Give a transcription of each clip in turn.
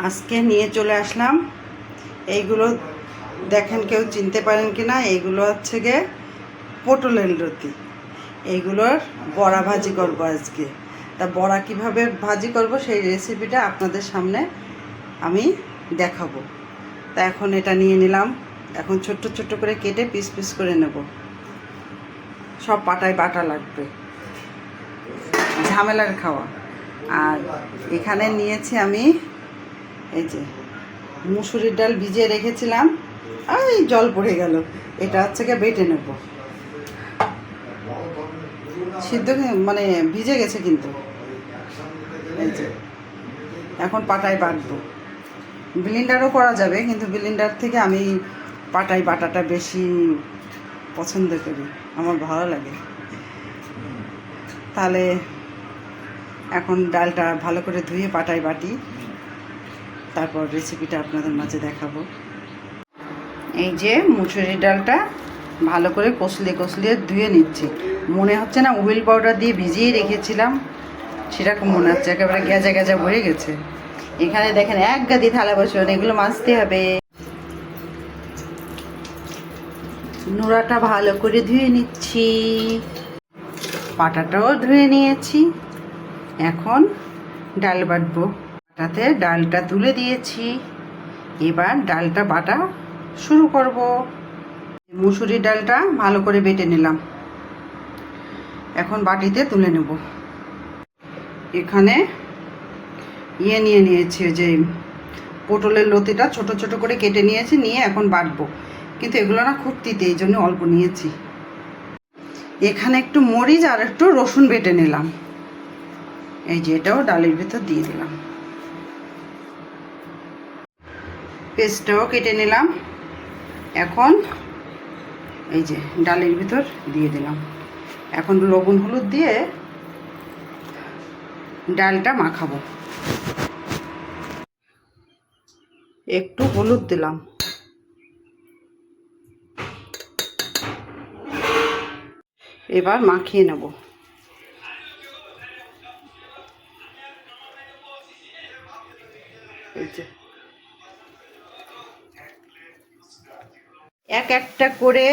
আজকে নিয়ে চলে আসলাম এইগুলো। দেখেন কেউ চিনতে পারেন কি না, এইগুলো হচ্ছে গিয়ে পটলের লতি। এইগুলোর বড়া ভাজি করব আজকে। তা বড়া কিভাবে ভাজি করব সেই রেসিপিটা আপনাদের সামনে আমি দেখাবো। তা এখন এটা নিয়ে নিলাম, এখন ছোট্ট ছোট্ট করে কেটে পিস পিস করে নেব। সব পাটায় বাটা লাগবে, ঝামেলার খাওয়া। আর এখানে নিয়েছি আমি এই যে মুসুরির ডাল ভিজিয়ে রেখেছিলাম, এই জল পড়ে গেল। এটা হচ্ছে গিয়ে বেটে নেব। সিদ্ধ মানে ভিজে গেছে কিন্তু। এই যে এখন পাটায় বাটবো। ব্লেন্ডারও করা যাবে, কিন্তু ব্লেন্ডার থেকে আমি পাটায় বাটাটা বেশি পছন্দ করি, আমার ভালো লাগে। তাহলে এখন ডালটা ভালো করে ধুয়ে পাটায় বাটি, তারপর রেসিপিটা আপনাদের মাঝে দেখাবো। এই যে মুসুরির ডালটা ভালো করে কষলিয়ে ধুয়ে নিচ্ছি। মনে হচ্ছে না হুইল পাউডার দিয়ে ভিজিয়ে রেখেছিলাম, সেরকম মনে হচ্ছে, একেবারে গেজা গেজা হয়ে গেছে। এখানে দেখেন এক গাদি থালা বসে, এগুলো মাজতে হবে। নোড়াটা ভালো করে ধুয়ে নিচ্ছি, পাটাটাও ধুয়ে নিয়েছি। এখন ডাল বাটবো। তাতে ডালটা তুলে দিয়েছি, এবার ডালটা বাটা শুরু করব। মুসুরির ডালটা ভালো করে বেটে নিলাম, এখন বাটিতে তুলে নেব। এখানে নিয়ে নিয়েছি যে পটলের লতিটা ছোট ছোট করে কেটে নিয়েছি, নিয়ে এখন বাটবো। কিন্তু এগুলো না খুব তিতে, এই জন্য অল্প নিয়েছি। এখানে একটু মরিচ আর একটু রসুন বেটে নিলাম, এই যে এটাও ডালের ভিতর দিয়ে দিলাম। পেস্টটাও কেটে নিলাম, এখন এই যে ডালের ভিতর দিয়ে দিলাম। এখন লবণ হলুদ দিয়ে ডালটা মাখাবো। একটু হলুদ দিলাম, এবার মাখিয়ে নেব। এই যে এক একটা করে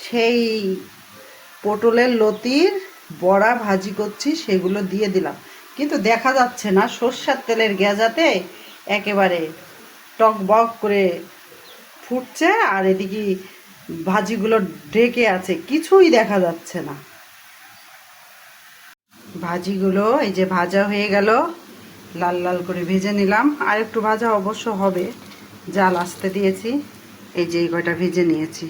সেই পটলের লতির বড়া ভাজি করছি, সেগুলো দিয়ে দিলাম। কিন্তু দেখা যাচ্ছে না, সর্ষের তেলের গেজাতে একেবারে টক বক করে ফুটছে, আর এদিকে ভাজিগুলো ঢেকে আছে, কিছুই দেখা যাচ্ছে না। ভাজিগুলো এই যে ভাজা হয়ে গেল, লাল লাল করে ভেজে নিলাম। আর একটু ভাজা অবশ্য হবে, জাল আসতে দিয়েছি। এই যে এই কয়টা ভেজে নিয়েছি।